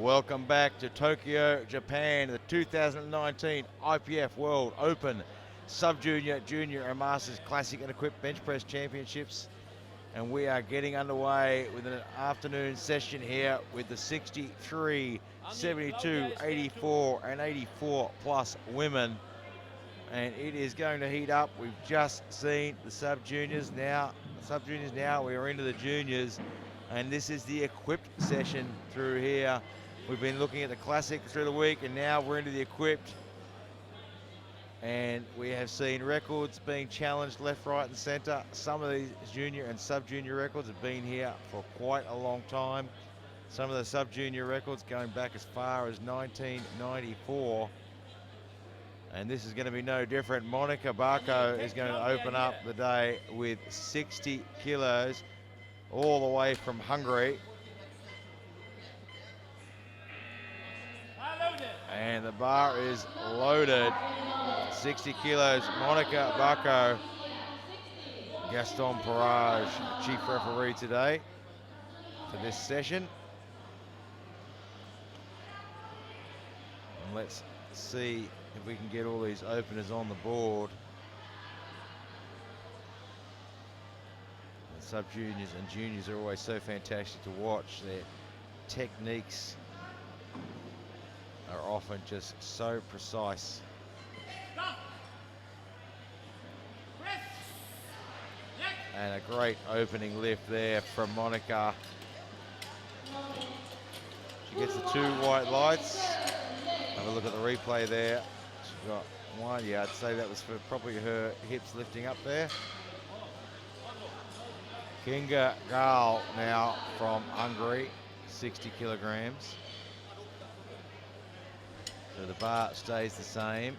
Welcome back to Tokyo, Japan, the 2019 IPF World Open Sub-Junior, Junior and Masters Classic and Equipped Bench Press Championships. And we are getting underway with an afternoon session here with the 63, 72, 84 and 84 plus women. And it is going to heat up. We've just seen the sub-juniors now. We are into the juniors. And this is the equipped session through here. We've been looking at the classic through the week, and now we're into the equipped. And we have seen records being challenged left, right, and center. Some of these junior and sub-junior records have been here for quite a long time. Some of the sub-junior records going back as far as 1994. And this is going to be no different. Monica Barco is going to open up the day with 60 kilos all the way from Hungary. And the bar is loaded. 60 kilos, Monica Barco. Gaston Parage, chief referee today for this session. And let's see if we can get all these openers on the board. The sub-juniors and juniors are always so fantastic to watch. Their techniques are often just so precise. And a great opening lift there from Monica. She gets the two white lights. Have a look at the replay there. She's got one, yeah, I'd say that was for probably her hips lifting up there. Kinga Gal now from Hungary, 60 kilograms. So the bar stays the same.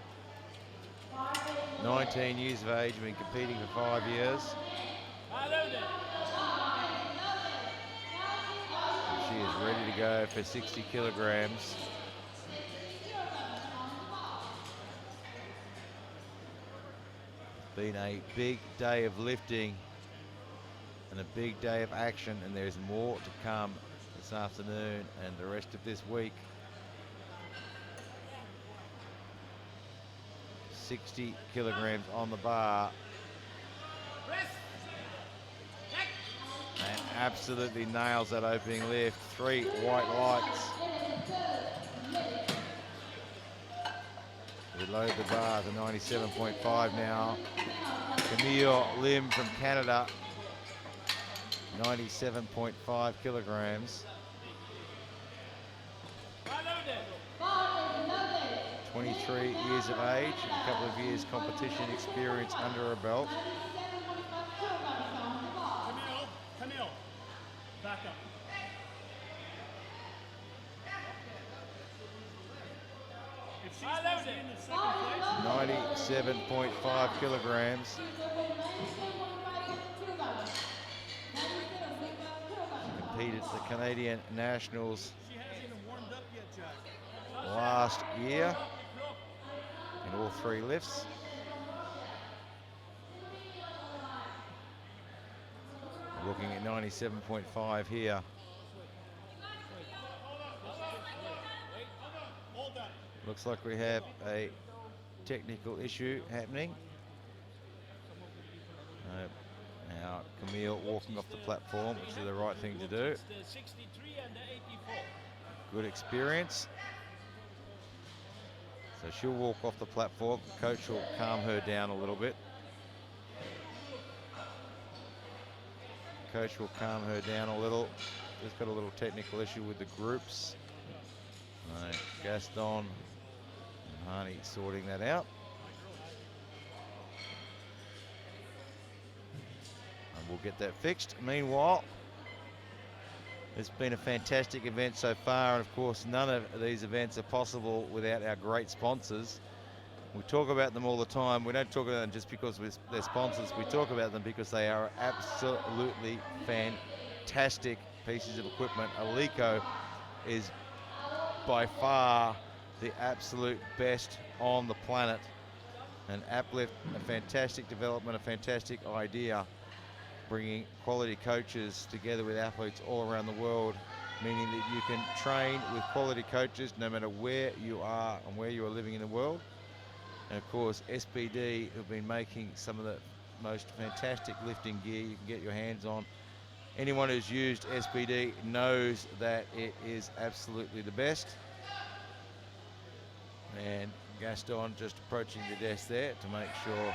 19 years of age, been competing for 5 years. And she is ready to go for 60 kilograms. It's been a big day of lifting and a big day of action, and there's more to come this afternoon and the rest of this week. 60 kilograms on the bar. And absolutely nails that opening lift. 3 white lights. We load the bar to 97.5 now. Camille Lim from Canada, 97.5 kilograms. 23 years of age, a couple of years competition experience under her belt. Camille, back up. 97.5 kilograms. Competed at the Canadian Nationals last year in all 3 lifts. Looking at 97.5 here. Looks like we have a technical issue happening. Now Camille walking off the platform, which is the right thing to do. Good experience. So she'll walk off the platform. Coach will calm her down a little bit. Coach will calm her down a little. Just got a little technical issue with the groups. Gaston and Hani sorting that out. And we'll get that fixed. Meanwhile, it's been a fantastic event so far, and of course none of these events are possible without our great sponsors. We talk about them all the time. We don't talk about them just because they're sponsors. We talk about them because they are absolutely fantastic pieces of equipment. Eleiko is by far the absolute best on the planet. And Aplift, a fantastic development, a fantastic idea, bringing quality coaches together with athletes all around the world meaning that you can train with quality coaches no matter where you are and where you are living in the world. And of course, SBD have been making some of the most fantastic lifting gear you can get your hands on. Anyone who's used SBD knows that it is absolutely the best. And Gaston just approaching the desk there to make sure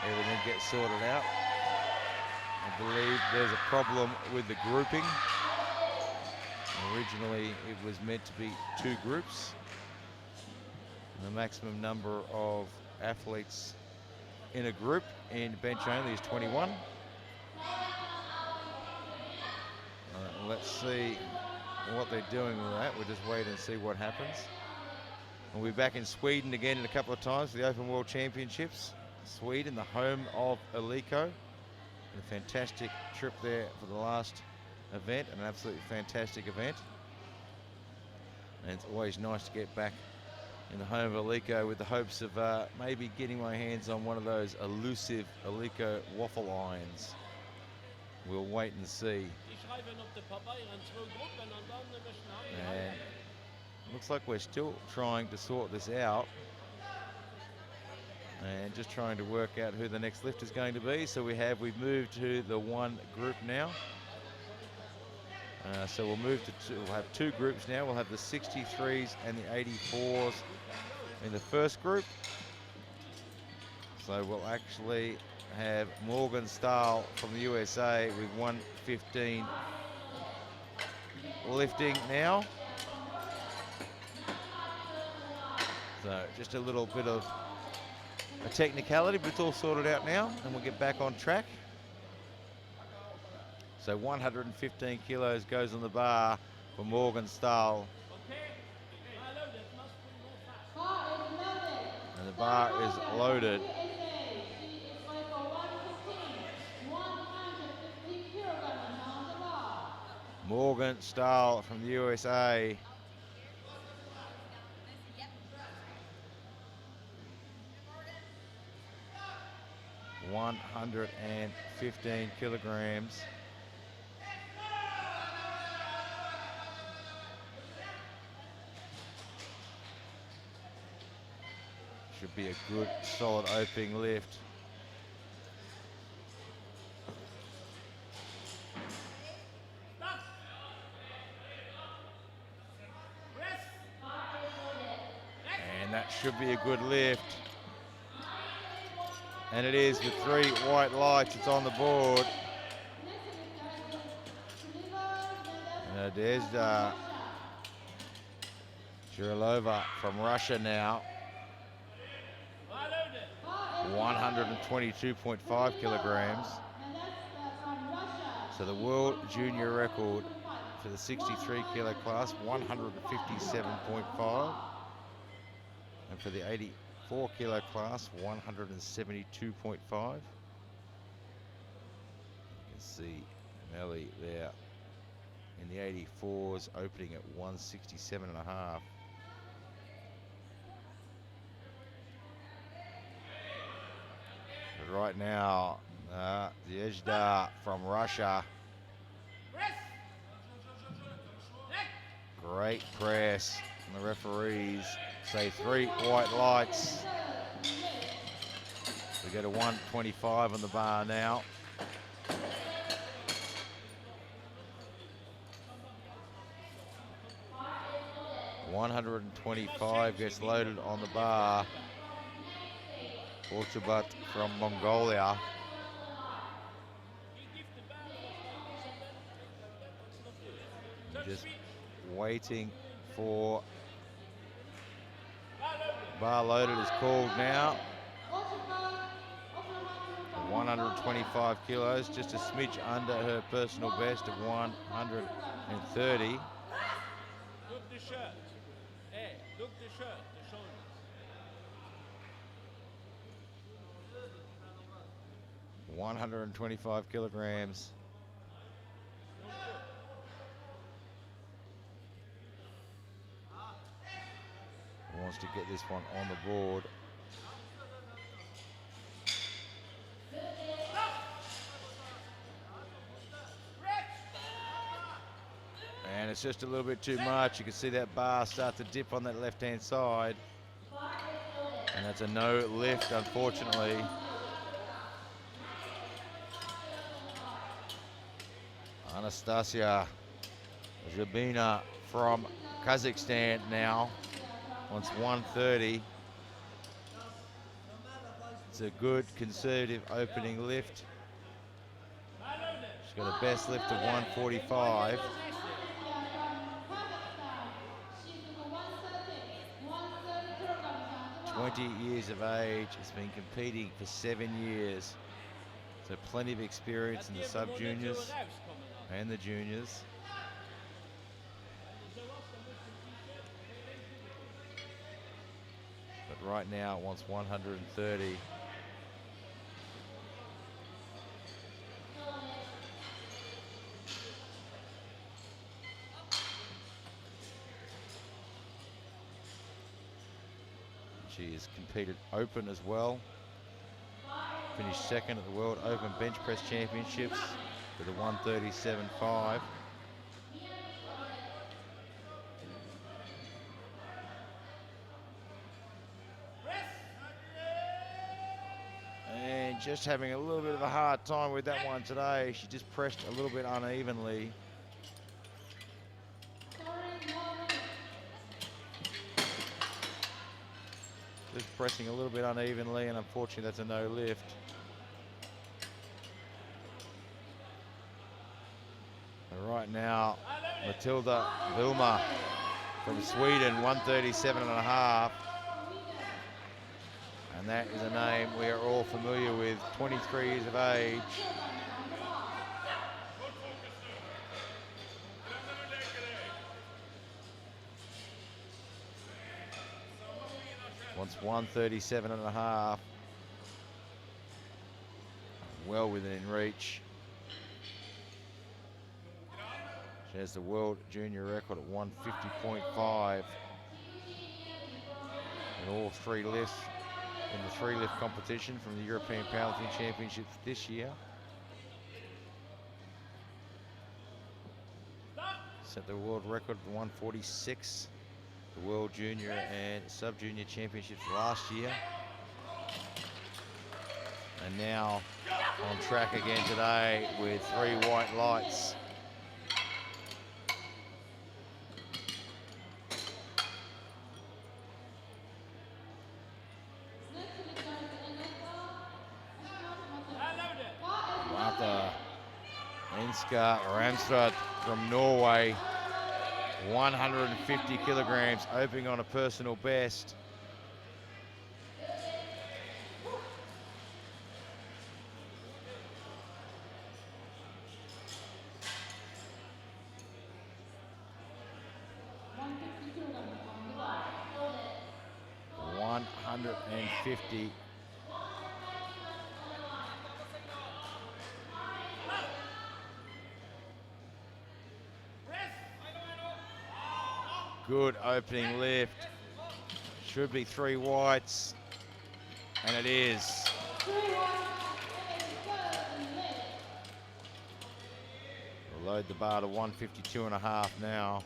everything gets sorted out. I believe there's a problem with the grouping. Originally, it was meant to be 2 groups. The maximum number of athletes in a group in bench only is 21. Let's see what they're doing with that. We'll just wait and see what happens. And we'll be back in Sweden again in a couple of times for the Open World Championships. Sweden, the home of Alico. A fantastic trip there for the last event, an absolutely fantastic event. And it's always nice to get back in the home of Alico with the hopes of maybe getting my hands on one of those elusive Alico waffle irons. We'll wait and see. And looks like we're still trying to sort this out and just trying to work out who the next lift is going to be. So we've moved to the 1 group now. So we'll have 2 groups now. We'll have the 63s and the 84s in the first group. So we'll actually have Morgan Stahl from the USA with 115 lifting now. So just a little bit of a technicality, but it's all sorted out now, and we'll get back on track. So 115 kilos goes on the bar for Morgan Stahl. And the bar is loaded. Morgan Stahl from the USA. $115 kilograms. Should be a good, solid opening lift. And that should be a good lift. And it is with 3 white lights. It's on the board. Nadezhda Shirilova from Russia now. 122.5 kilograms. So the world junior record for the 63 kilo class, 157.5. And for the 84 kilo class, 172.5. You can see Melly there in the 84s opening at 167.5. But right now, Nadezhda from Russia. Great press. And the referees say 3 white lights. We go to 125 on the bar now. $125 gets loaded on the bar. Orchabat from Mongolia. Just waiting for bar loaded is called now. 125 kilos, just a smidge under her personal best of 130. Look the shirt. Hey, look the shirt, the shoulders. 125 kilograms. Wants to get this one on the board. And it's just a little bit too much. You can see that bar start to dip on that left-hand side. And that's a no lift, unfortunately. Anastasia Zhabina from Kazakhstan now wants 130. It's a good conservative opening lift. She's got a best lift of 145. 20 years of age, has been competing for 7 years. So plenty of experience in the sub-juniors and the juniors. But right now it wants 130. She has competed open as well. Finished second at the World Open Bench Press Championships with a 137.5. And just having a little bit of a hard time with that one today. She just pressed a little bit unevenly. Just pressing a little bit unevenly, and unfortunately that's a no lift. And right now, Matilda Vilma from Sweden, 137.5. And that is a name we are all familiar with, 23 years of age. Wants 137.5. Well within reach. She has the world junior record at 150.5 in all three lifts in the three lift competition from the European Powerlifting Championships this year. Set the world record at 146. The World Junior and Sub-Junior Championships last year. And now on track again today with 3 white lights. Martha Enska Ramstad from Norway. 150 kilograms, opening on a personal best. $150. Good opening lift. Should be 3 whites, and it is. We'll load the bar to 152.5 now.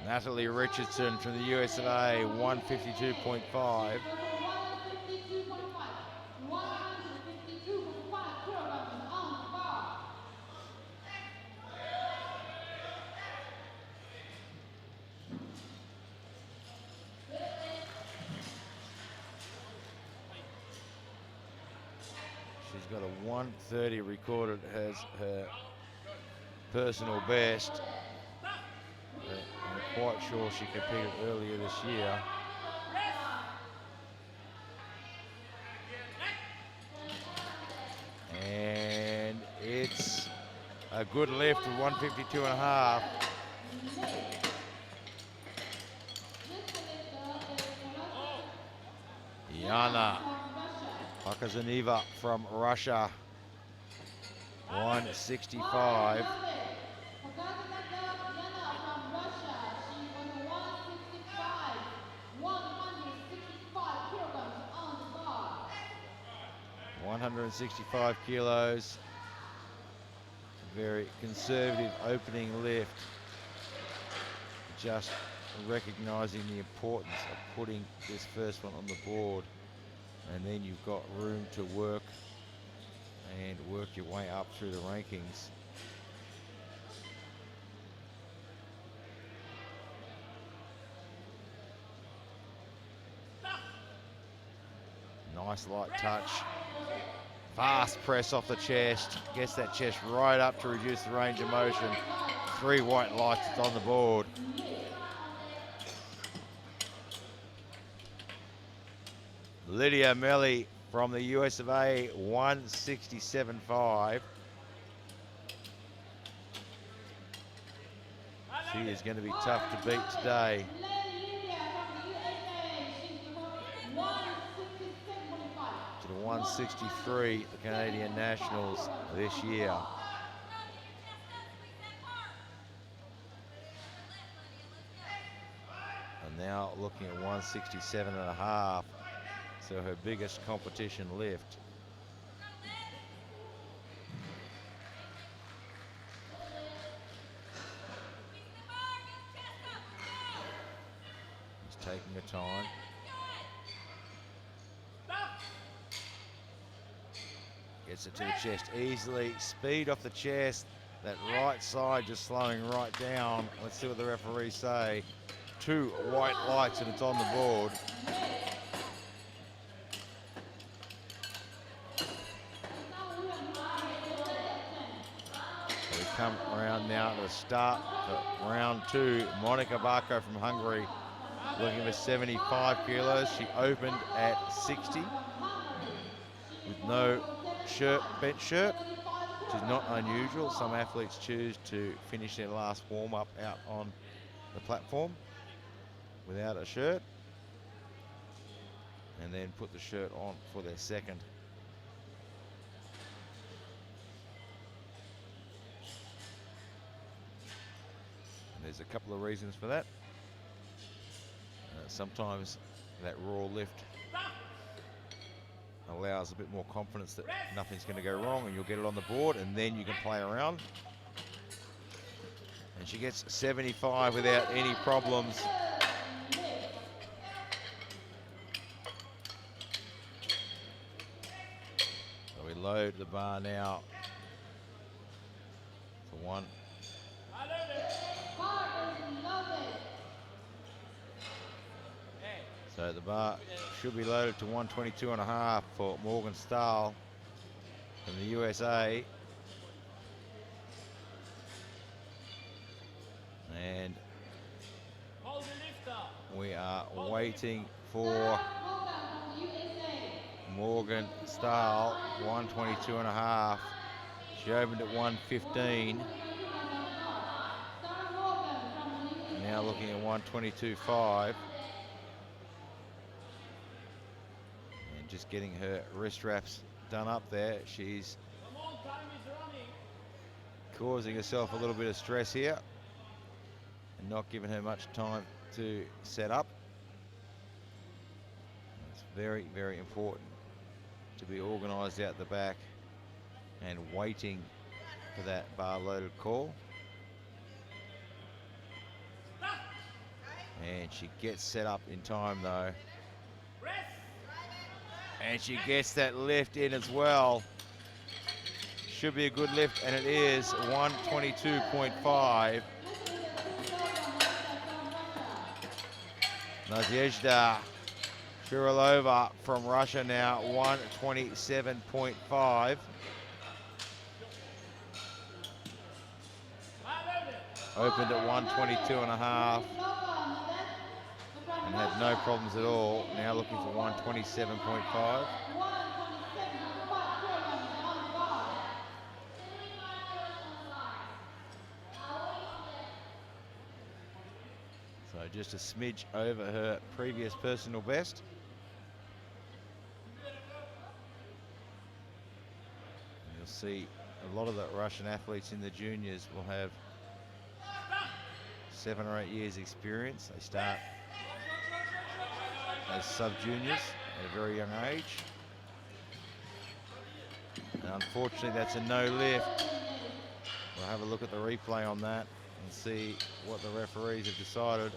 Natalie Richardson from the US of A, 152.5. She's got a 130 recorded as her personal best. I'm quite sure she competed earlier this year. And it's a good lift with 152.5. Yana Pakazaneva from Russia, 165. $165 kilos. very conservative opening lift. Just recognizing the importance of putting this first one on the board, and then you've got room to work and work your way up through the rankings. Nice light touch. Fast press off the chest. Gets that chest right up to reduce the range of motion. 3 white lights on the board. Lydia Melli from the US of A, 167.5. She is going to be tough to beat today. To the 163, the Canadian Nationals this year. And now looking at 167.5. So her biggest competition lift. He's taking her time. Gets it to the chest easily. Speed off the chest. That right side just slowing right down. Let's see what the referees say. 2 white lights and it's on the board. Come around now to the start for round 2. Monika Barko from Hungary looking for 75 kilos. She opened at 60 with no shirt, bench shirt, which is not unusual. Some athletes choose to finish their last warm-up out on the platform without a shirt and then put the shirt on for their second. There's a couple of reasons for that. Sometimes that raw lift allows a bit more confidence that nothing's going to go wrong and you'll get it on the board and then you can play around. And she gets 75 without any problems. So we load the bar now for 1. So the bar should be loaded to 122.5 for Morgan Stahl from the USA. And we are waiting for Morgan Stahl, 122.5. She opened at 115. Now looking at 122.5. Just getting her wrist wraps done up there. She's causing herself a little bit of stress here and not giving her much time to set up. It's very, very important to be organised out the back and waiting for that bar loaded call. And she gets set up in time though. And she gets that lift in as well. Should be a good lift, and it is 122.5. Nadezhda Shuralova from Russia now, 127.5. Opened at 122.5. And had no problems at all. Now looking for 127.5. So just a smidge over her previous personal best. And you'll see a lot of the Russian athletes in the juniors will have 7 or 8 years experience. They start as sub-juniors at a very young age. And unfortunately, that's a no lift. We'll have a look at the replay on that and see what the referees have decided.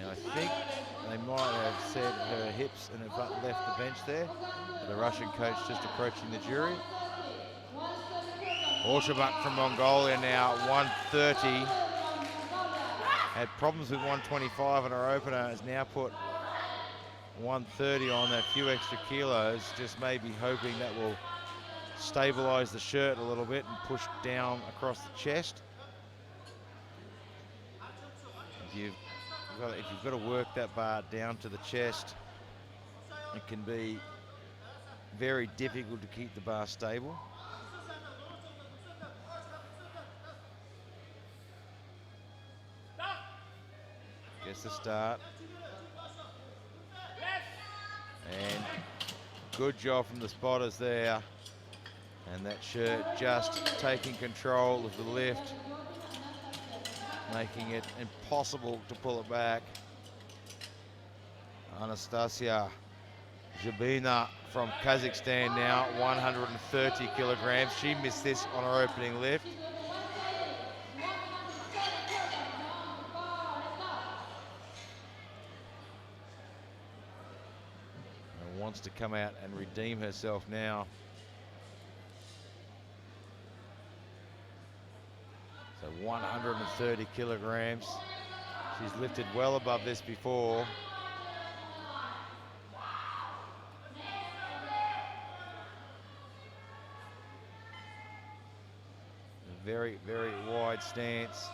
And I think they might have said her hips and her butt left the bench there. The Russian coach just approaching the jury. Orshebak from Mongolia now, 130. Had problems with 125 on her opener, has now put 130 on, that few extra kilos, just maybe hoping that will stabilize the shirt a little bit and push down across the chest. If you've got to work that bar down to the chest, it can be very difficult to keep the bar stable. Gets the start. And good job from the spotters there. And that shirt just taking control of the lift, making it impossible to pull it back. Anastasia Zhubina from Kazakhstan now, 130 kilograms. She missed this on her opening lift. And wants to come out and redeem herself now. So 130 kilograms. She's lifted well above this before. A very, very wide stance.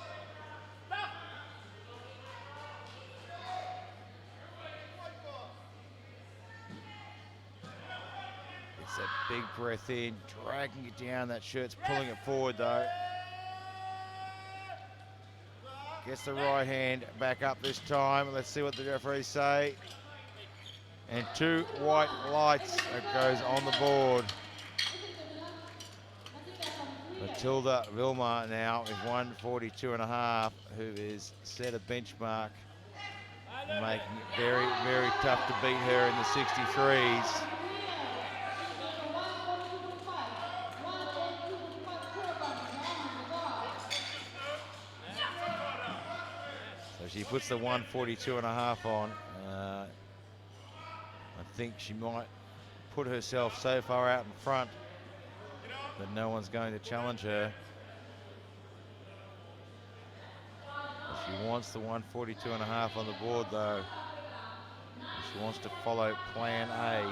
It's that big breath in, dragging it down. That shirt's pulling it forward though. Gets the right hand back up this time. Let's see what the referees say. And 2 white lights. That goes on the board. Matilda Vilma now is 142.5, who is set a benchmark, making it very, very tough to beat her in the 63s. She puts the 142.5 on. I think she might put herself so far out in front that no one's going to challenge her. She wants the 142.5 on the board though. She wants to follow plan A.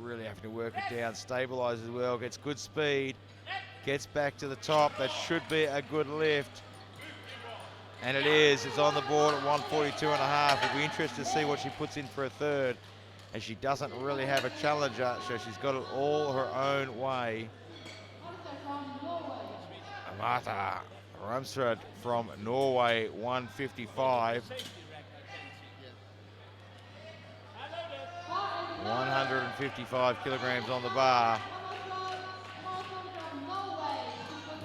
Really having to work it down, stabilizes well, gets good speed, gets back to the top. That should be a good lift. And it is. It's on the board at 142.5. It'll be interesting to see what she puts in for a third, as she doesn't really have a challenger, so she's got it all her own way. Martha Ramsrud from Norway, 155. 155 kilograms on the bar.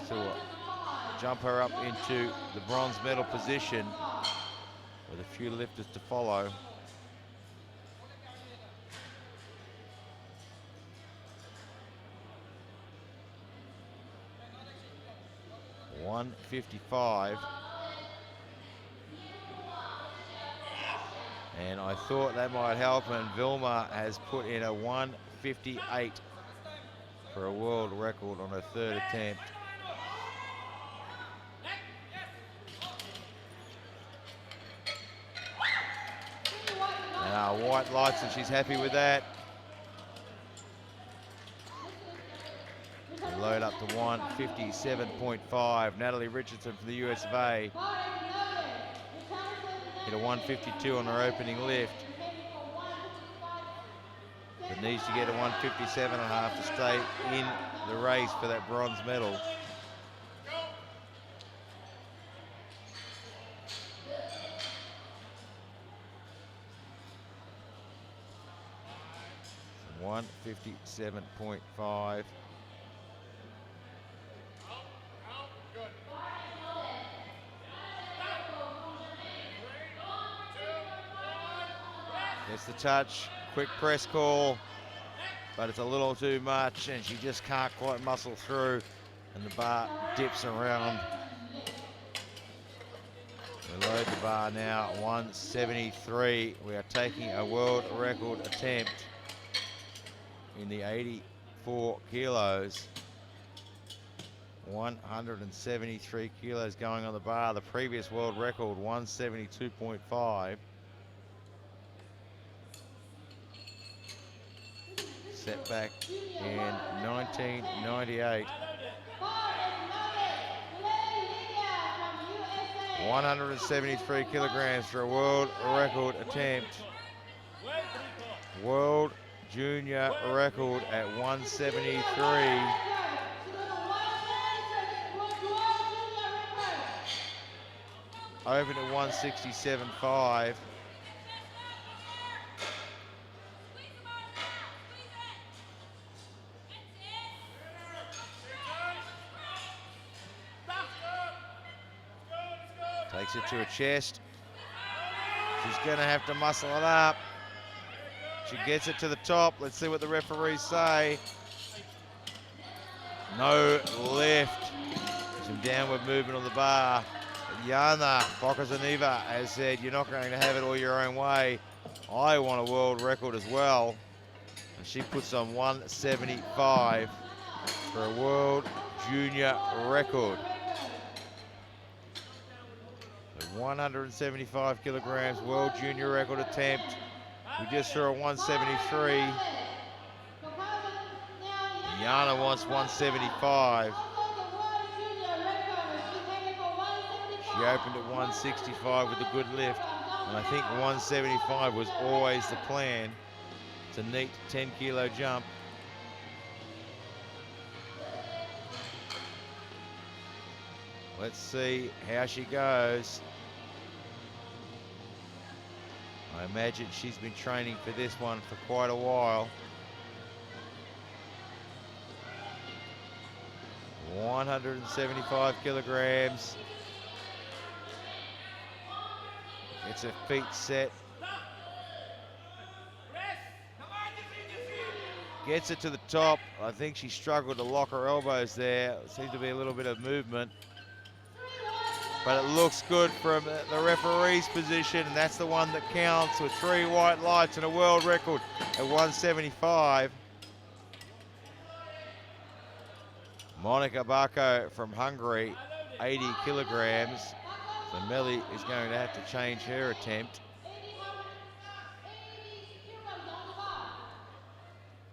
So we'll jump her up into the bronze medal position with a few lifters to follow. $155. And I thought that might help, and Vilma has put in a 158 for a world record on her third attempt. Now white lights, and she's happy with that. We load up to 157.5. Natalie Richardson from the US of A. Hit a 152 on her opening lift, but needs to get a 157.5 to stay in the race for that bronze medal. So 157.5. the touch, quick press call, but it's a little too much and she just can't quite muscle through and the bar dips around. We load the bar now, 173. We are taking a world record attempt in the 84 kilos. 173 kilos going on the bar. The previous world record, 172.5. Set back in 1998. 173 kilograms for a world record attempt. World junior record at 173. Open at 167.5. Takes it to her chest. She's gonna have to muscle it up. She gets it to the top. Let's see what the referees say. No lift. Some downward movement on the bar. Jana Pokazaneva has said, you're not going to have it all your own way. I want a world record as well. And she puts on 175 for a world junior record. 175 kilograms, world junior record attempt. We just saw a 173. Jana wants 175. She opened at 165 with a good lift, and I think 175 was always the plan. It's a neat 10-kilo jump. Let's see how she goes. I imagine she's been training for this one for quite a while. 175 kilograms. Gets her feet set. Gets it to the top. I think she struggled to lock her elbows there. Seemed to be a little bit of movement. But it looks good from the referee's position, and that's the one that counts with 3 white lights and a world record at 175. Monika Bako from Hungary, 80 kilograms. So Melly is going to have to change her attempt.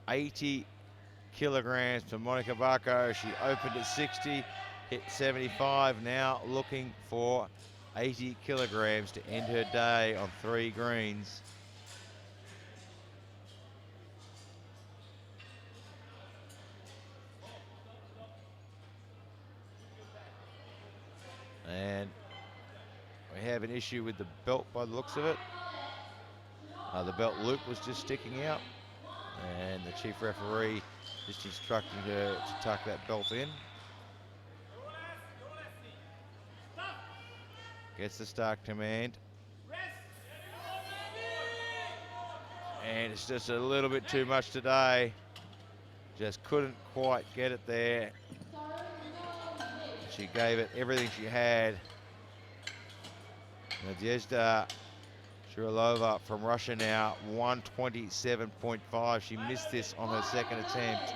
80 kilograms for Monika Bako. She opened at 60. Hit 75, now looking for 80 kilograms to end her day on 3 greens. And we have an issue with the belt by the looks of it. The belt loop was just sticking out, and the chief referee just instructing her to tuck that belt in. Gets the start command. And it's just a little bit too much today. Just couldn't quite get it there. She gave it everything she had. Nadezhda Shurilova from Russia now, 127.5. She missed this on her second attempt.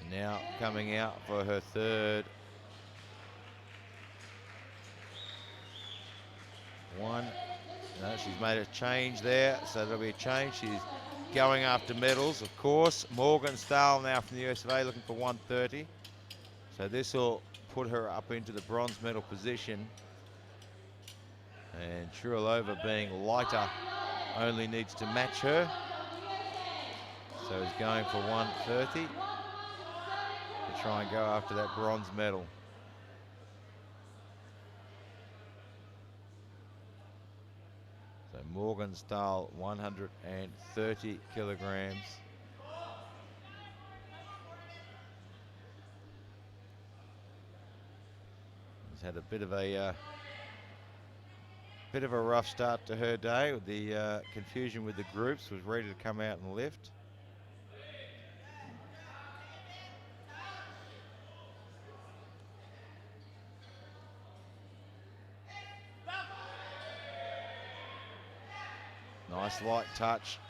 Now coming out for her third. No, she's made a change there, so there'll be a change. She's going after medals, of course. Morgan Stahl now from the US of A looking for 130. So this will put her up into the bronze medal position. And Shurilova, being lighter, only needs to match her. So he's going for 130. Try and go after that bronze medal. So Morgan Stahl, 130 kilograms. He's had a bit of a rough start to her day with the confusion with the groups. Was ready to come out and lift. Nice light touch.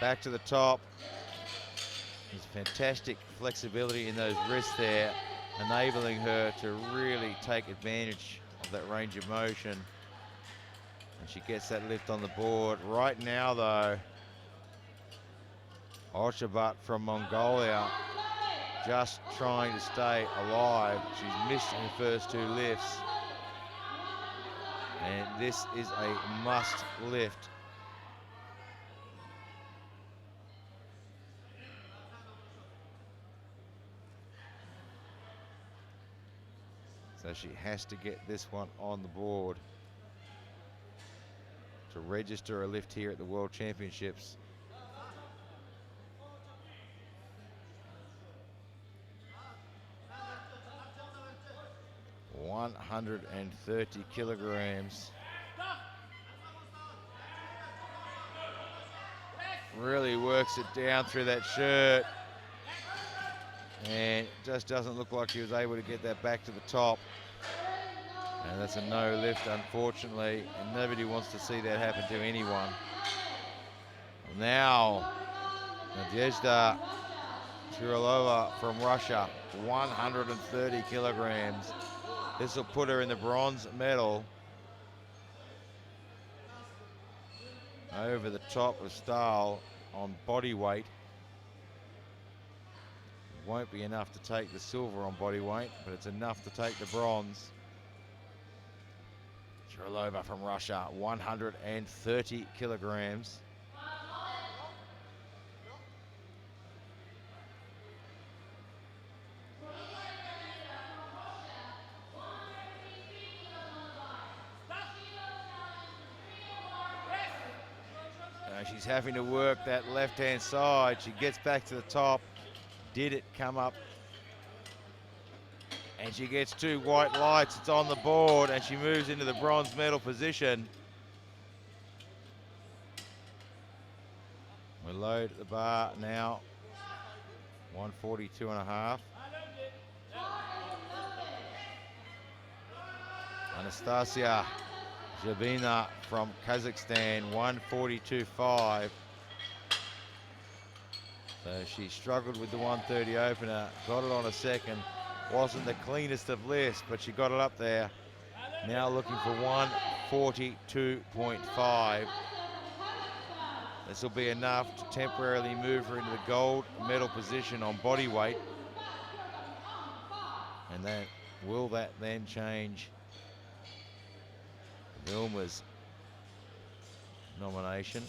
Back to the top. There's fantastic flexibility in those wrists there, enabling her to really take advantage of that range of motion. And she gets that lift on the board. Right now though, Olchabat from Mongolia just trying to stay alive. She's missed her first two lifts. And this is a must lift. So she has to get this one on the board to register a lift here at the World Championships. $130 kilograms. Really works it down through that shirt. And it just doesn't look like she was able to get that back to the top. And that's a no lift, unfortunately, and nobody wants to see that happen to anyone. Now, Nadezhda Churalova from Russia, 130 kilograms. This will put her in the bronze medal. Over the top of Stahl on body weight. Won't be enough to take the silver on body weight, but it's enough to take the bronze. Churalova from Russia, 130 kilograms. She's having to work that left-hand side. She gets back to the top. Did it come up? And she gets two white lights. It's on the board, and she moves into the bronze medal position. We load the bar now. 142.5. Anastasia Jabina from Kazakhstan, 142.5. So she struggled with the 130 opener, got it on a second. Wasn't the cleanest of lifts, but she got it up there. Now looking for 142.5. This will be enough to temporarily move her into the gold medal position on body weight. And then, will that then change Vilma's nomination?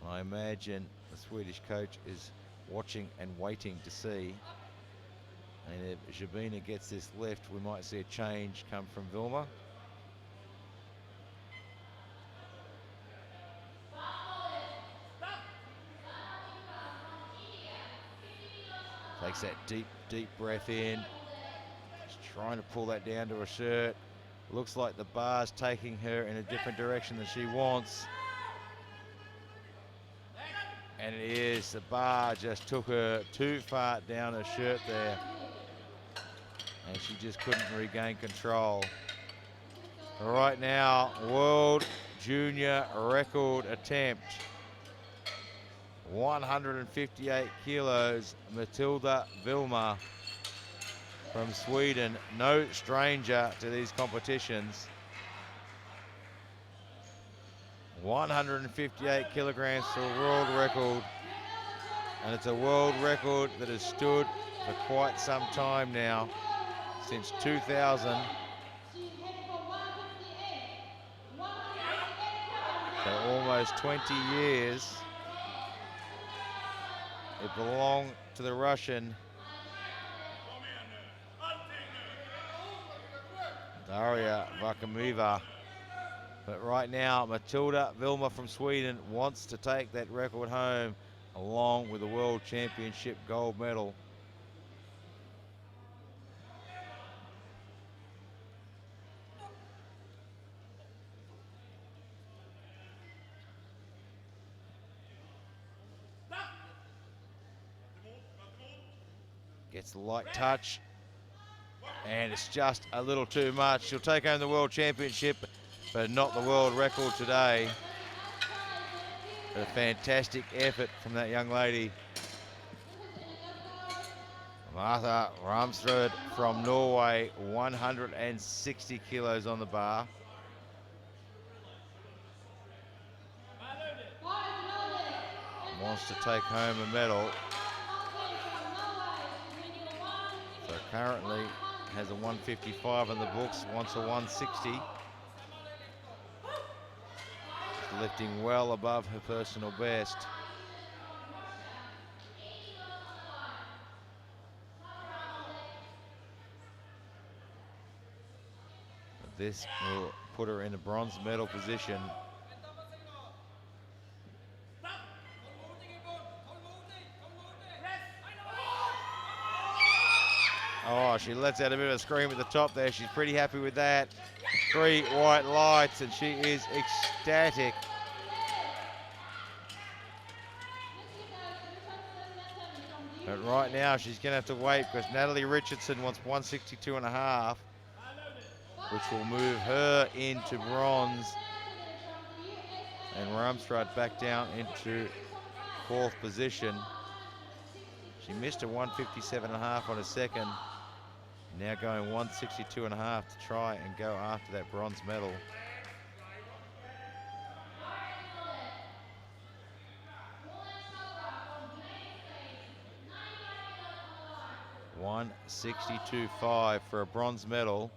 I imagine the Swedish coach is watching and waiting to see. And if Jabina gets this lift, we might see a change come from Vilma. Takes that deep, deep breath in. She's trying to pull that down to her shirt. Looks like the bar's taking her in a different direction than she wants. And it is, the bar just took her too far down her shirt there. And she just couldn't regain control. Right now, world junior record attempt. 158 kilos, Matilda Vilma from Sweden, no stranger to these competitions. 158 kilograms for a world record, and it's a world record that has stood for quite some time now, since 2000. So almost 20 years. It belonged to the Russian Daria Vakamiva. But right now, Matilda Vilma from Sweden wants to take that record home along with the World Championship gold medal. Gets the light touch, and it's just a little too much. She'll take home the World Championship, but not the world record today. But a fantastic effort from that young lady. Martha Ramsrud from Norway, 160 kilos on the bar. Wants to take home a medal. So currently has a 155 in the books, wants a 160. She's lifting well above her personal best. But this will put her in a bronze medal position. Oh, she lets out a bit of a scream at the top there. She's pretty happy with that. 3 white lights, and she is ecstatic. But right now, she's going to have to wait because Natalie Richardson wants 162.5, which will move her into bronze. And Ramsrud back down into 4th position. She missed a 157.5 on a second. Now going 162.5 to try and go after that bronze medal. $162.5 for a bronze medal.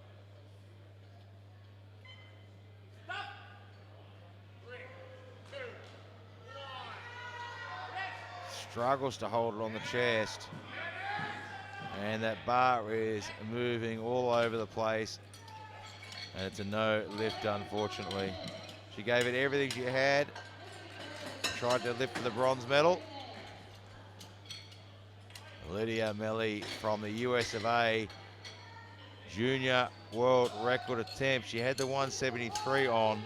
Struggles to hold it on the chest. And that bar is moving all over the place. And it's a no lift, unfortunately. She gave it everything she had. Tried to lift for the bronze medal. Lydia Melli from the US of A. Junior world record attempt. She had the 173 on.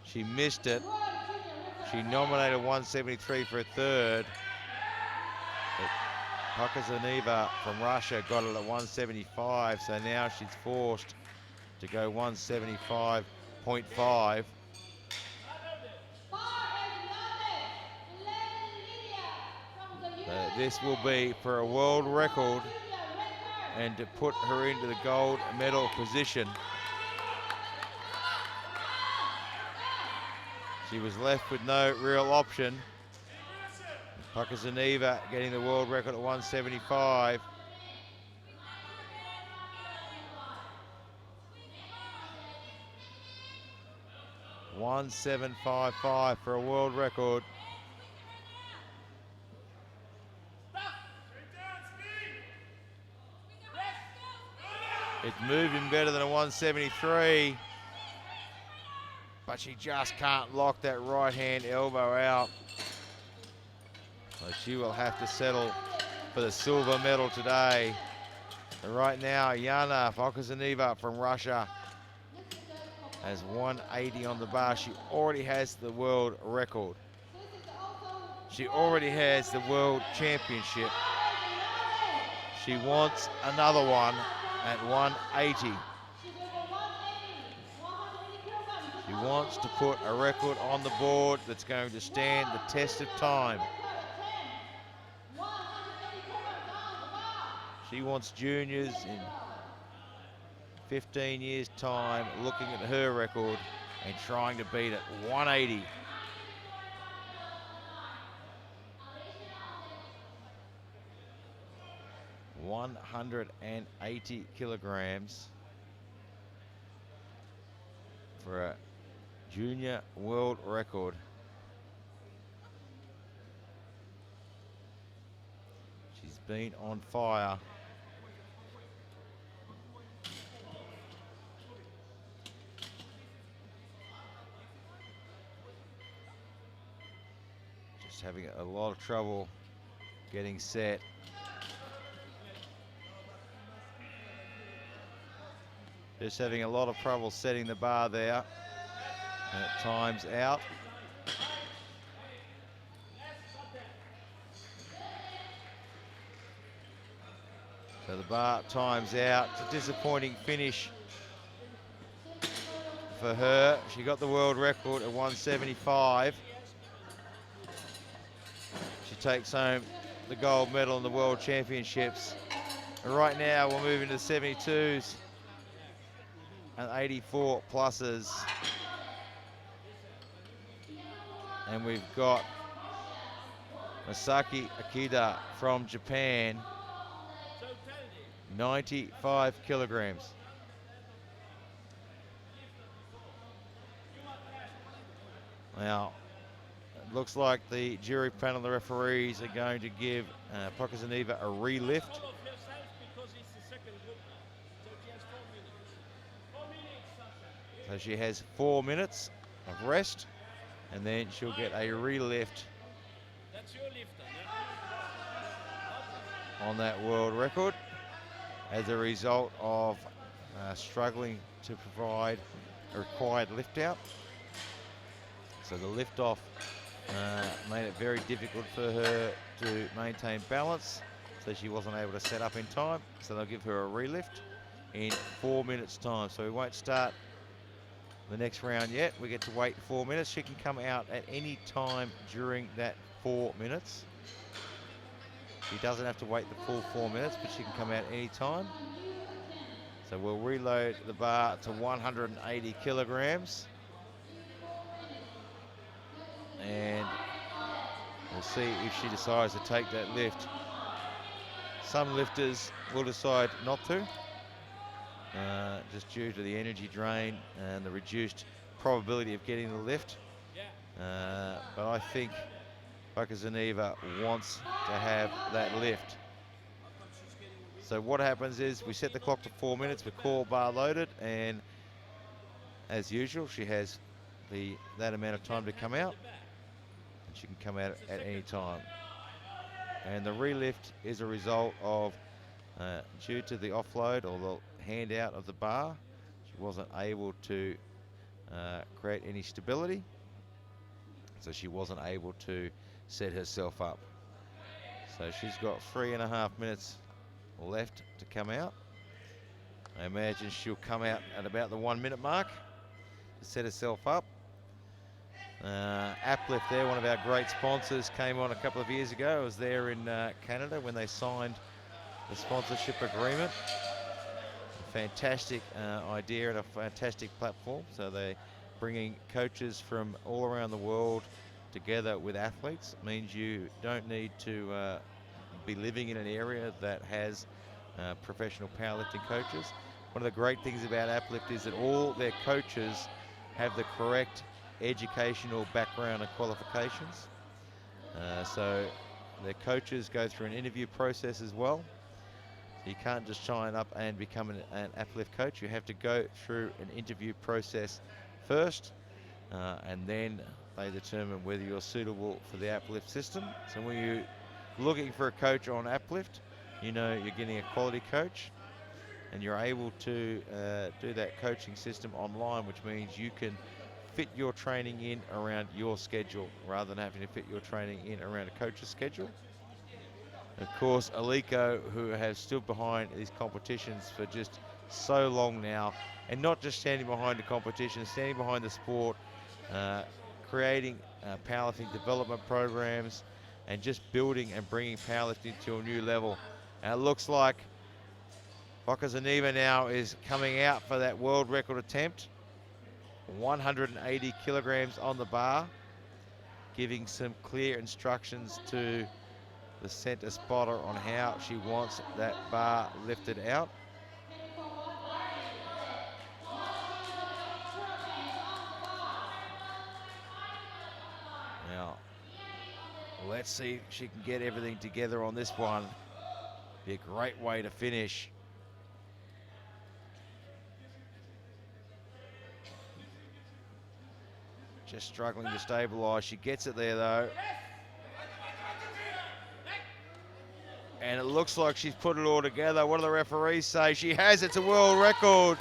She missed it. She nominated 173 for a third. Pokazaneva from Russia got it at 175, so now she's forced to go 175.5. This will be for a world record and to put her into the gold medal position. She was left with no real option. Pokazaneva getting the world record at 175. $1,755 for a world record. It's moving better than a 173, but she just can't lock that right hand elbow out. So she will have to settle for the silver medal today. And right now, Yana Pokazaneva from Russia has 180 on the bar. She already has the world record. She already has the world championship. She wants another one at 180. She wants to put a record on the board that's going to stand the test of time. She wants juniors in 15 years' time looking at her record and trying to beat it. 180. $180 kilograms for a junior world record. She's been on fire. Just having a lot of trouble getting set. Just having a lot of trouble setting the bar there. And at times out. So the bar times out. It's a disappointing finish for her. She got the world record at 175. She takes home the gold medal in the World Championships. And right now we'll move into the 72s and 84 pluses. And we've got Masaki Akita from Japan, 95 kilograms. Now, it looks like the jury panel, the referees, are going to give Pokazaneva a relift. So she has 4 minutes of rest, and then she'll get a relift on that world record as a result of struggling to provide a required lift out. So the lift off made it very difficult for her to maintain balance, so she wasn't able to set up in time. So they'll give her a relift in 4 minutes time. So we won't start the next round yet. We get to wait 4 minutes. She can come out at any time during that 4 minutes. She doesn't have to wait the full 4 minutes, but she can come out any time. So we'll reload the bar to 180 kilograms. And we'll see if she decides to take that lift. Some lifters will decide not to, just due to the energy drain and the reduced probability of getting the lift. But I think Pokazaneva wants to have that lift. So what happens is we set the clock to 4 minutes with core bar loaded, and as usual, she has that amount of time to come out, and she can come out at any time. And the relift is a result of, due to the offload or the handout of the bar, she wasn't able to create any stability, so she wasn't able to set herself up. So she's got 3.5 minutes left to come out. I imagine she'll come out at about the 1 minute mark to set herself up. Aplift there, one of our great sponsors, came on a couple of years ago. I was there in Canada when they signed the sponsorship agreement. A fantastic idea and a fantastic platform. So they're bringing coaches from all around the world together with athletes. It means you don't need to be living in an area that has professional powerlifting coaches. One of the great things about Aplift is that all their coaches have the correct educational background and qualifications. So their coaches go through an interview process as well. You can't just sign up and become an Aplift coach. You have to go through an interview process first, and then they determine whether you're suitable for the Aplift system. So when you're looking for a coach on Aplift, you know you're getting a quality coach, and you're able to do that coaching system online, which means you can fit your training in around your schedule rather than having to fit your training in around a coach's schedule. Of course, Alico, who has stood behind these competitions for just so long now, and not just standing behind the competition, standing behind the sport, creating powerlifting development programs, and just building and bringing powerlifting to a new level. And it looks like Pokazaneva now is coming out for that world record attempt. 180 kilograms on the bar, giving some clear instructions to the center spotter on how she wants that bar lifted out. Now, let's see if she can get everything together on this one. Be a great way to finish. Just struggling to stabilize. She gets it there though. And it looks like she's put it all together. What do the referees say? She has, it's a world record.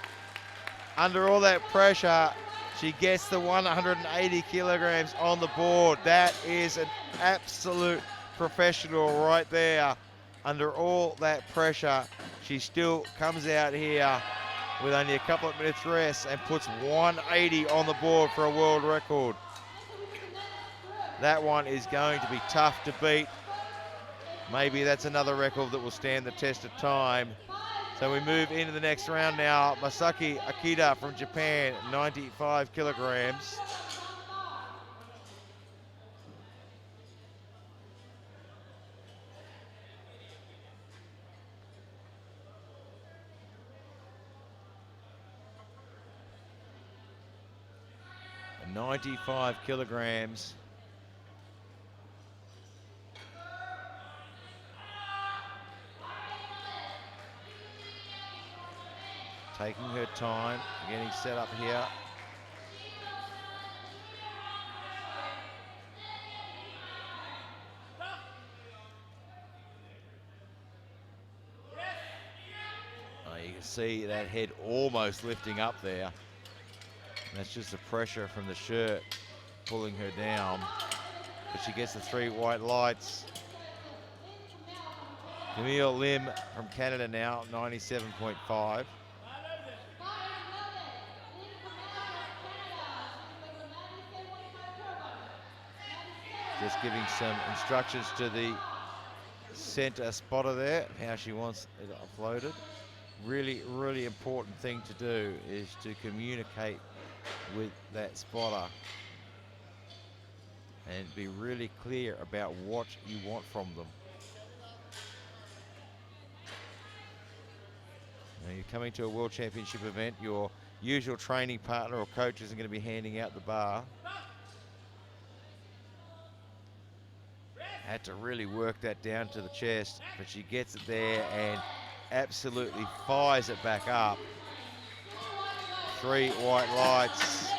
Under all that pressure, she gets the 180 kilograms on the board. That is an absolute professional right there. Under all that pressure, She still comes out here with only a couple of minutes rest and puts 180 on the board for a world record. That one is going to be tough to beat. Maybe that's another record that will stand the test of time. So we move into the next round now. Masaki Akita from Japan, 95 kilograms. And 95 kilograms. Taking her time, getting set up here. You can see that head almost lifting up there. And that's just the pressure from the shirt pulling her down. But she gets the 3 white lights. Camille Lim from Canada now, 97.5. Just giving some instructions to the center spotter there, how she wants it offloaded. Really, really important thing to do is to communicate with that spotter and be really clear about what you want from them. Now you're coming to a World Championship event, your usual training partner or coach isn't going to be handing out the bar. Had to really work that down to the chest, but she gets it there and absolutely fires it back up. 3 white lights.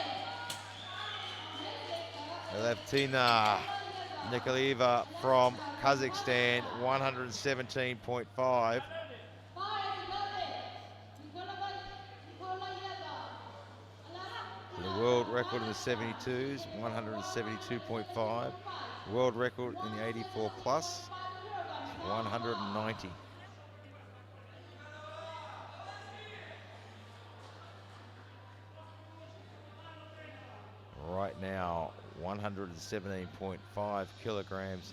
Levtina Nikolaeva from Kazakhstan, 117.5. The world record in the 72s, 172.5. World record in the 84 plus, 190. Right now, 117.5 kilograms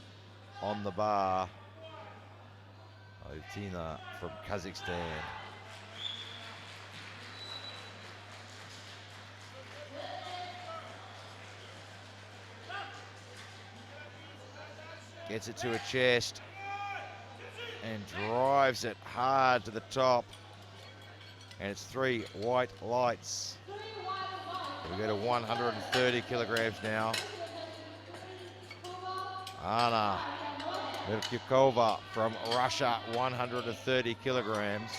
on the bar. Levtina from Kazakhstan. Gets it to her chest and drives it hard to the top. And it's 3 white lights. We go to 130 kilograms now. Anna Merkyukova from Russia, 130 kilograms.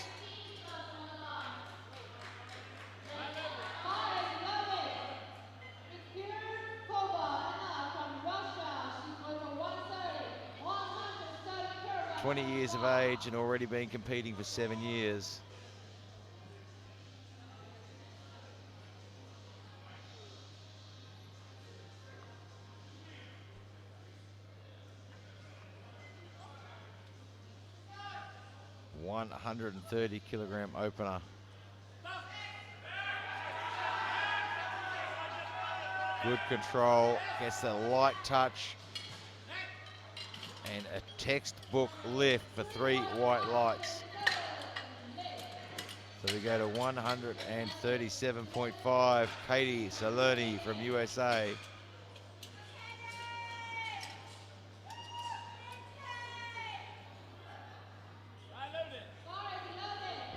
"20 years of age and already been competing for 7 years. $130 kilogram opener. Good control, gets the light touch. And a textbook lift for 3 white lights. So we go to 137.5. Katie Salerni from USA.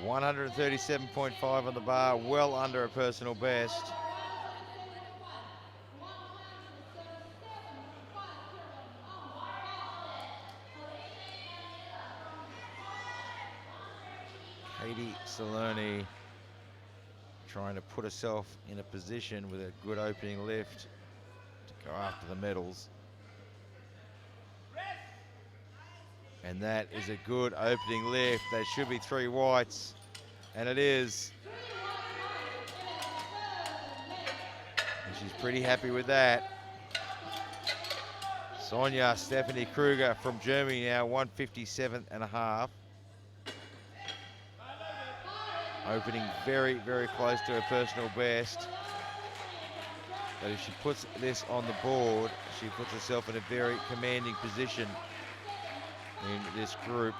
$137.5 on the bar, well under a personal best. Katie Salerni trying to put herself in a position with a good opening lift to go after the medals. And that is a good opening lift. That should be 3 whites, and it is. And she's pretty happy with that. Sonia Stephanie Kruger from Germany now, 157.5. Opening very, very close to her personal best. But if she puts this on the board, she puts herself in a very commanding position in this group.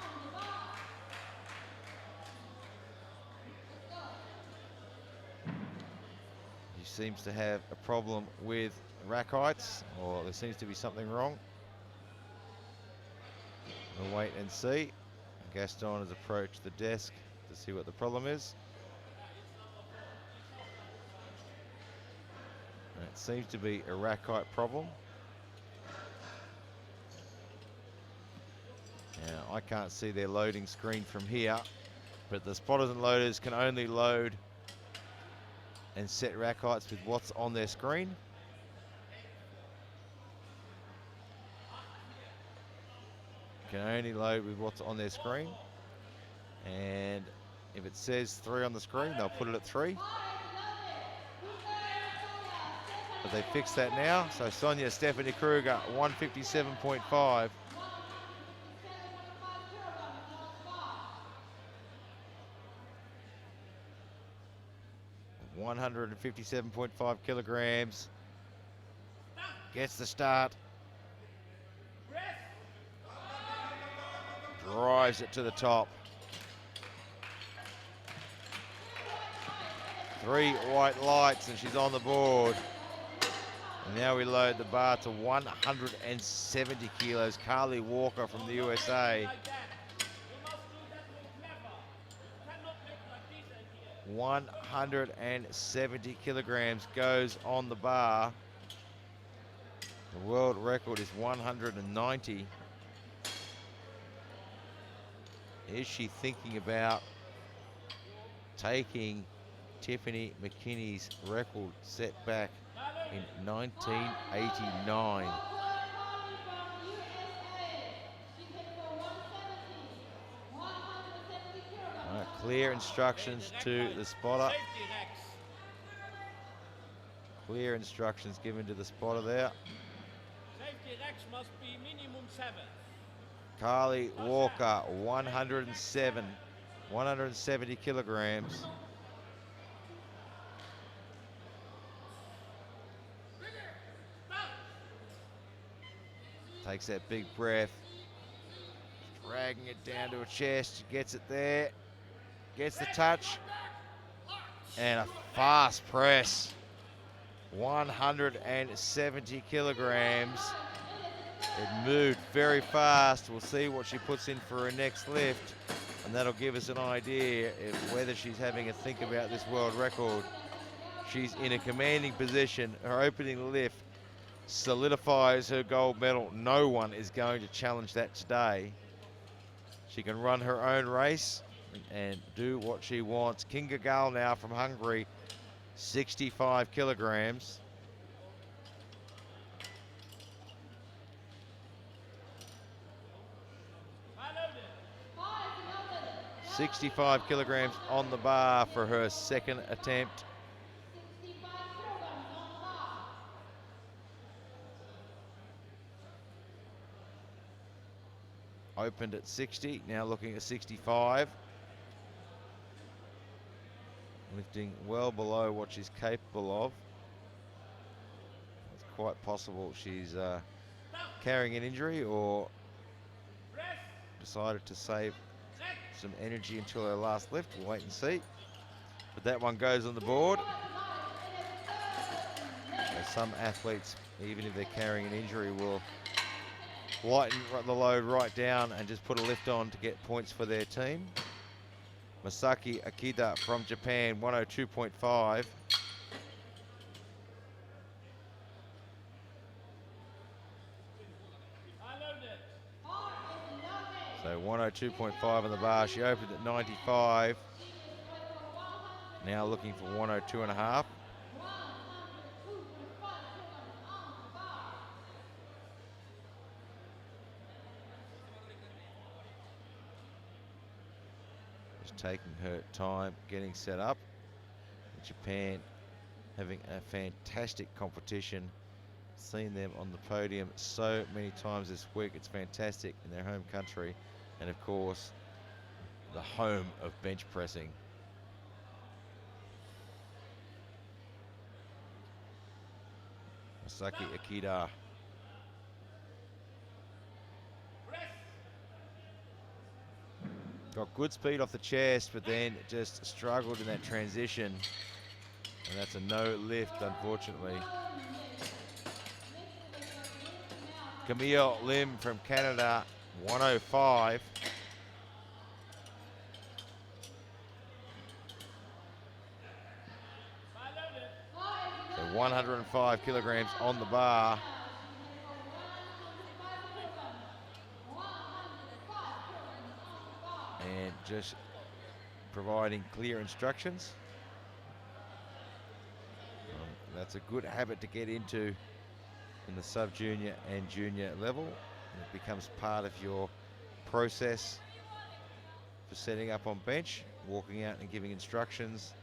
She seems to have a problem with rack heights, or there seems to be something wrong. We'll wait and see. Gaston has approached the desk to see what the problem is. And it seems to be a rack height problem. Now, I can't see their loading screen from here, but the spotters and loaders can only load and set rack heights with what's on their screen. Can only load with what's on their screen. And if it says 3 on the screen, they'll put it at 3. But they fixed that now. So Sonia Stephanie Kruger, 157.5. $157.5 kilograms. Gets the start. Drives it to the top. 3 white lights and she's on the board. And now we load the bar to 170 kilos. Carly Walker from the USA. 170 kilograms goes on the bar. The world record is 190. Is she thinking about taking Tiffany McKinney's record set back in 1989? Clear instructions to the spotter. Clear instructions given to the spotter there. Safety racks must be minimum 7. Carly Walker, 170 kilograms. Takes that big breath, dragging it down to her chest, gets it there, gets the touch, and a fast press. 170 kilograms. It moved very fast. We'll see what she puts in for her next lift, and that'll give us an idea of whether she's having a think about this world record. She's in a commanding position. Her opening lift solidifies her gold medal. No one is going to challenge that today. She can run her own race and do what she wants. Kinga Gal now from Hungary, 65 kilograms. 65 kilograms on the bar for her second attempt. Opened at 60, now looking at 65. Lifting well below what she's capable of. It's quite possible she's carrying an injury or decided to save some energy until her last lift. We'll wait and see. But that one goes on the board. So some athletes, even if they're carrying an injury, will lighten the load right down and just put a lift on to get points for their team. Masaki Akita from Japan, 102.5. So 102.5 on the bar. She opened at 95. Now looking for 102.5. Just taking her time getting set up. Japan having a fantastic competition. Seen them on the podium so many times this week. It's fantastic in their home country. And of course, the home of bench pressing. Saki Akita. Got good speed off the chest, but then just struggled in that transition. And that's a no lift, unfortunately. Camille Lim from Canada, 105. So 105 kilograms on the bar. And just providing clear instructions. That's a good habit to get into in the sub-junior and junior level. And it becomes part of your process for setting up on bench, walking out and giving instructions.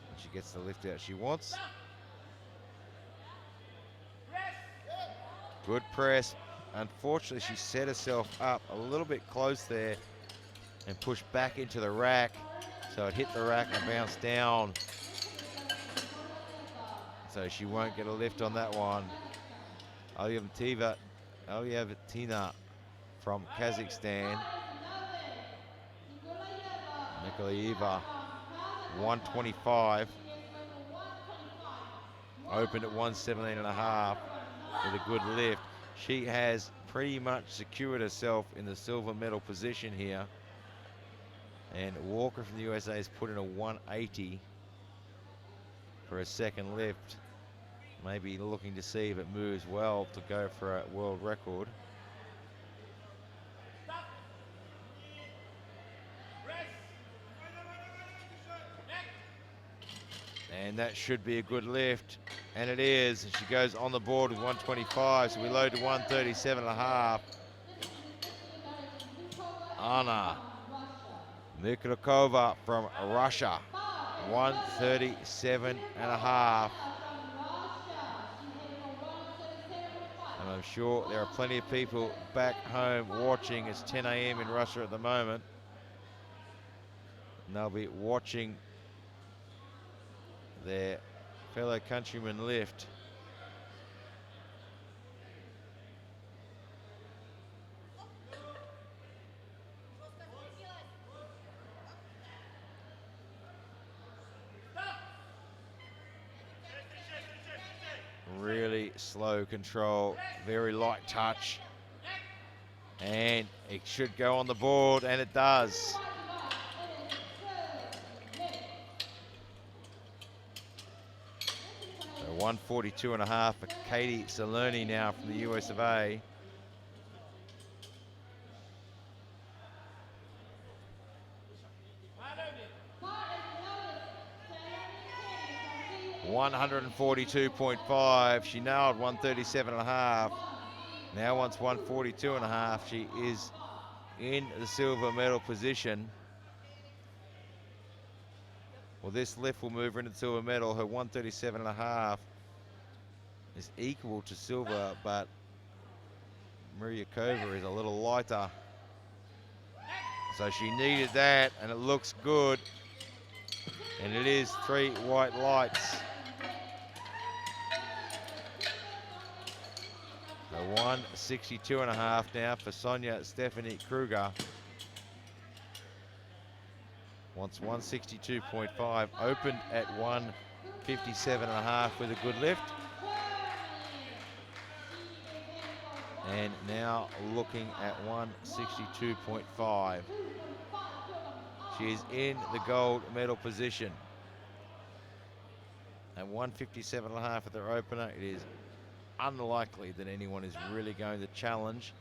And she gets the lift out she wants. Good press. Unfortunately, she set herself up a little bit close there and pushed back into the rack. So it hit the rack and bounced down. So she won't get a lift on that one. Aliyavatina from Kazakhstan. Nikolaeva, 125. Opened at 117.5 with a good lift. She has pretty much secured herself in the silver medal position here. And Walker from the USA has put in a 180 for a second lift. Maybe looking to see if it moves well to go for a world record. And that should be a good lift. And it is. And she goes on the board with 125. So we load to 137.5. Anna Mikhalkova from Russia, 137.5. And I'm sure there are plenty of people back home watching. It's 10 a.m. in Russia at the moment. And they'll be watching their fellow countrymen lift. Really slow control, very light touch. And it should go on the board, and it does. So 142.5 for Katie Salerni now from the US of A. $142.5. She nailed 137.5. Now wants 142.5. She is in the silver medal position. Well, this lift will move her into the silver medal. Her 137.5 is equal to silver, but Myriakova is a little lighter. So she needed that, and it looks good. And it is 3 white lights. So 162.5 now for Sonia Stephanie Kruger. Wants 162.5, opened at 157.5 with a good lift. And now looking at 162.5. She is in the gold medal position. At 157.5 at their opener, it is unlikely that anyone is really going to challenge,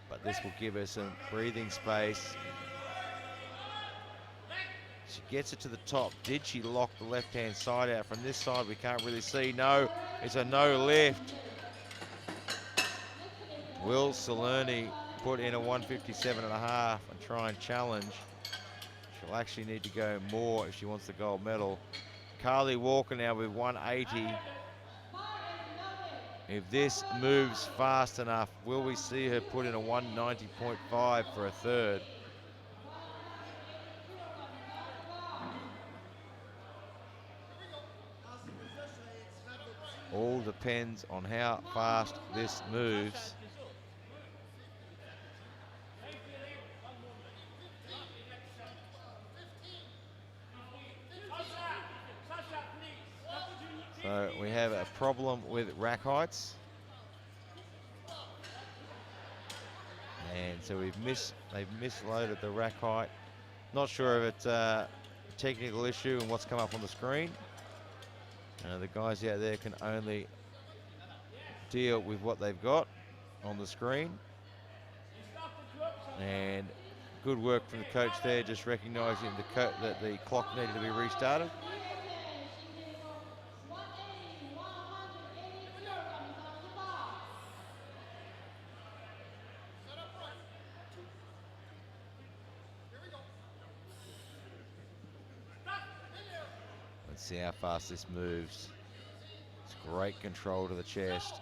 but this will give her some breathing space. She gets it to the top. Did she lock the left-hand side out? From this side, we can't really see. No, it's a no lift. Will Salerni put in a 157.5 and try and challenge? She'll actually need to go more if she wants the gold medal. Carly Walker now with 180. If this moves fast enough, will we see her put in a 190.5 for a third? All depends on how fast this moves. So we have a problem with rack heights. And so they've misloaded the rack height. Not sure if it's a technical issue and what's come up on the screen. The guys out there can only deal with what they've got on the screen. And good work from the coach there, just recognising that the clock needed to be restarted. Let's see how fast this moves. It's great control to the chest.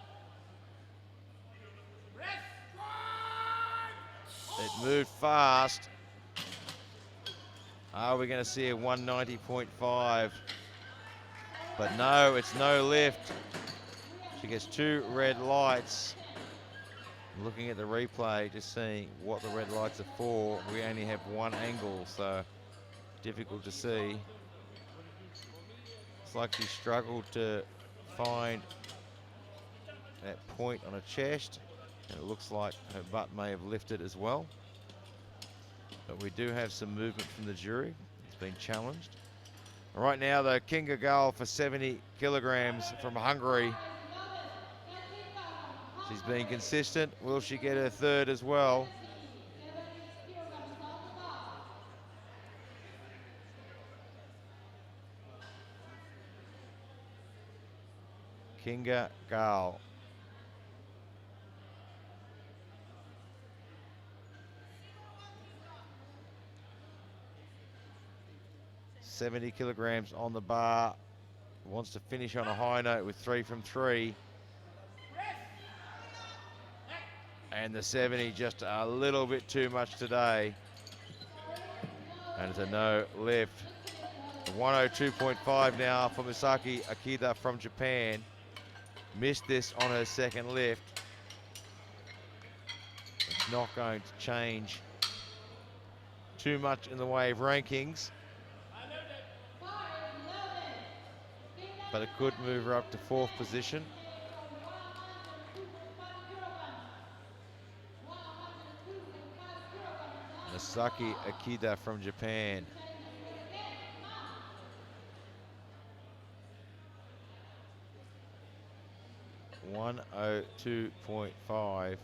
It moved fast. Are we going to see a 190.5? But no, it's no lift. She gets 2 red lights. Looking at the replay, just seeing what the red lights are for. We only have one angle, so difficult to see. It's like she struggled to find that point on her chest, and it looks like her butt may have lifted as well. But we do have some movement from the jury. It's been challenged. Right now, though, Kinga Gal for 70 kilograms from Hungary. She's been consistent. Will she get her third as well? Kinga Gal. .70 kilograms on the bar. Wants to finish on a high note with 3 from 3. And the 70 just a little bit too much today. And it's a no lift. 102.5 now for Misaki Akita from Japan. Missed this on her second lift. It's not going to change too much in the way of rankings. But it could move her up to 4th position. Misaki Akita from Japan. .102.5.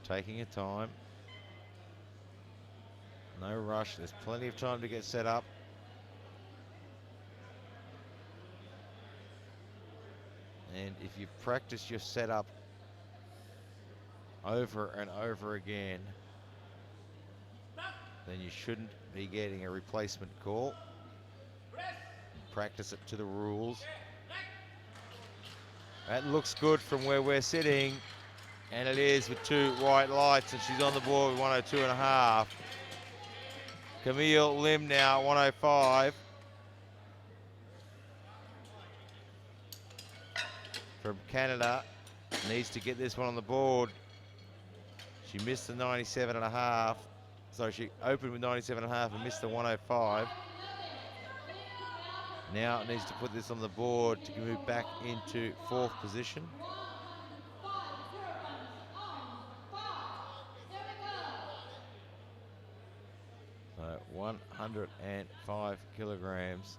Taking her time. No rush, there's plenty of time to get set up. And if you practice your setup over and over again, then you shouldn't be getting a replacement call. Practice it to the rules. That looks good from where we're sitting, and it is with 2 white lights, and she's on the board with 102.5. Camille Lim now, 105. From Canada, needs to get this one on the board. She missed the 97.5. So she opened with 97.5 and missed the 105. Now it needs to put this on the board to move back into 4th position. So 105 kilograms.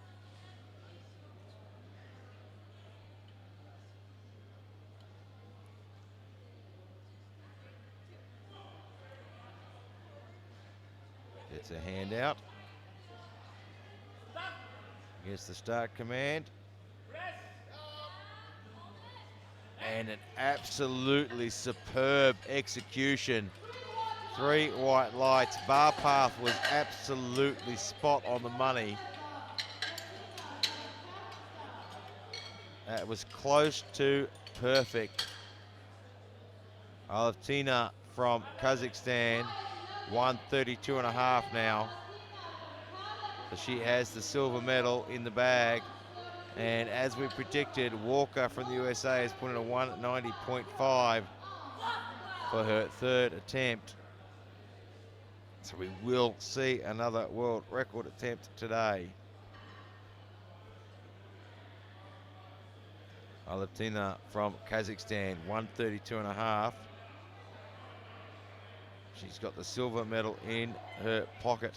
Gets a hand out. Gets the start command. And an absolutely superb execution. 3 white lights. Bar path was absolutely spot on the money. That was close to perfect. Alevtina from Kazakhstan, 132.5 now. So she has the silver medal in the bag. And as we predicted, Walker from the USA has put in a 190.5 for her third attempt. So we will see another world record attempt today. Alaptina from Kazakhstan, 132.5. She's got the silver medal in her pocket.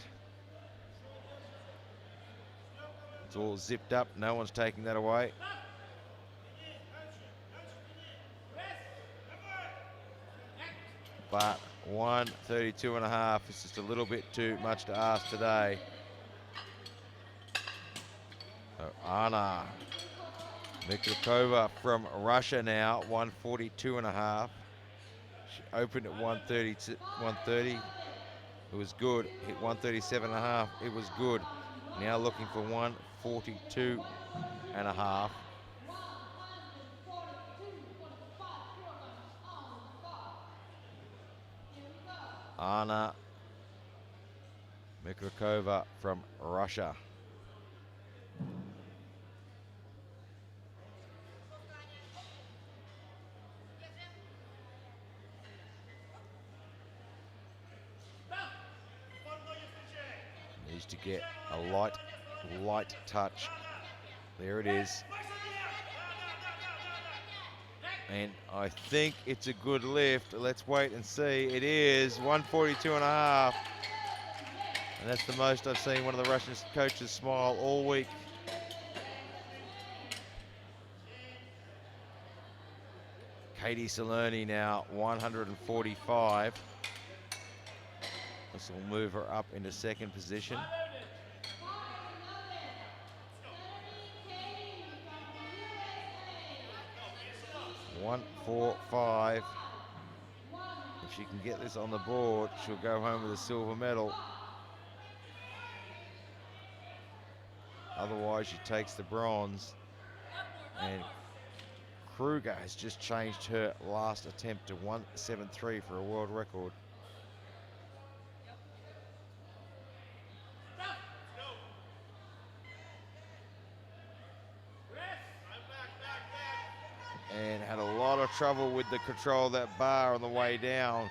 It's all zipped up, no one's taking that away. But 132.5 is just a little bit too much to ask today. So Anna Mikhalkova from Russia now, 142.5. She opened at 130. It was good. Hit 137.5. It was good. Now looking for 142.5. Anna Mikhalkova from Russia. Needs to get a light touch. There it is. And I think it's a good lift. Let's wait and see. It is 142.5. And that's the most I've seen one of the Russian coaches smile all week. Katie Salerni now 145. This will move her up into second position. 145. If she can get this on the board, she'll go home with a silver medal. Otherwise, she takes the bronze. And Kruger has just changed her last attempt to 173 for a world record. And had a lot of trouble with the control of that bar on the way down.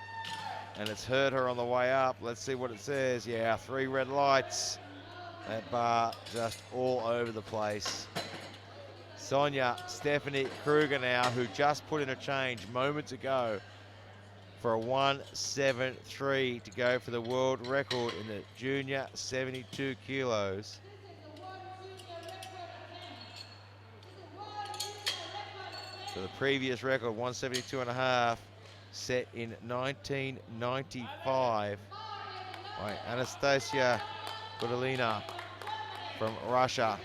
And it's hurt her on the way up. Let's see what it says. Yeah, 3 red lights. That bar just all over the place. Sonia Stephanie Kruger now, who just put in a change moments ago for a 173 to go for the world record in the junior 72 kilos. So the previous record, 172.5, set in 1995 by Anastasia Gudalina from Russia.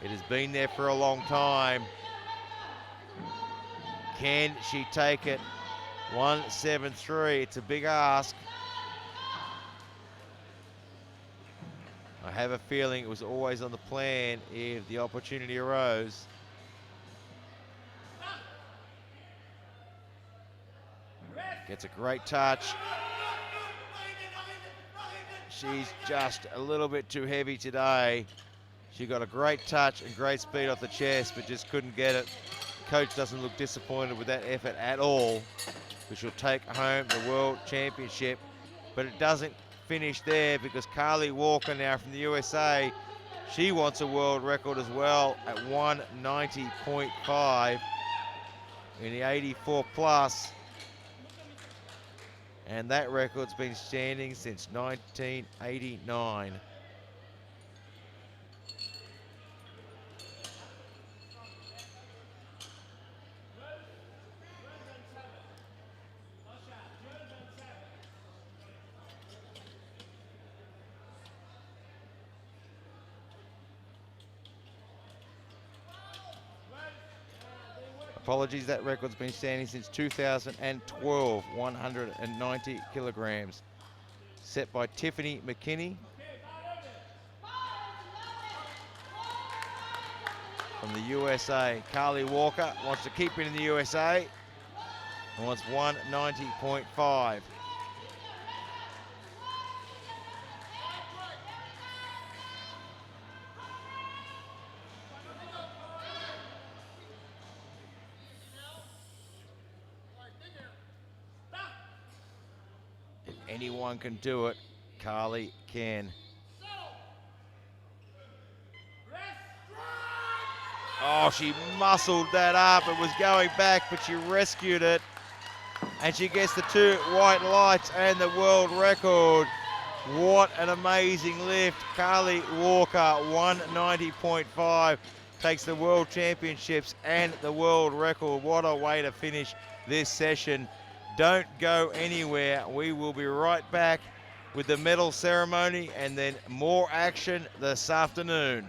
It has been there for a long time. Can she take it? 173, it's a big ask. I have a feeling it was always on the plan if the opportunity arose. Gets a great touch. She's just a little bit too heavy today. She got a great touch and great speed off the chest, but just couldn't get it. Coach doesn't look disappointed with that effort at all. We shall take home the World Championship, but it doesn't finish there because Carly Walker now from the USA, she wants a world record as well at 190.5 in the 84 plus. And that record's been standing since 1989. Apologies, that record's been standing since 2012, 190 kilograms. Set by Tiffany McKinney from the USA. Carly Walker wants to keep it in the USA and wants 190.5. anyone can do it. Carly can. Oh, she muscled that up. It was going back, but she rescued it. And she gets the 2 white lights and the world record. What an amazing lift. Carly Walker, 190.5, takes the World Championships and the world record. What a way to finish this session. Don't go anywhere. We will be right back with the medal ceremony and then more action this afternoon.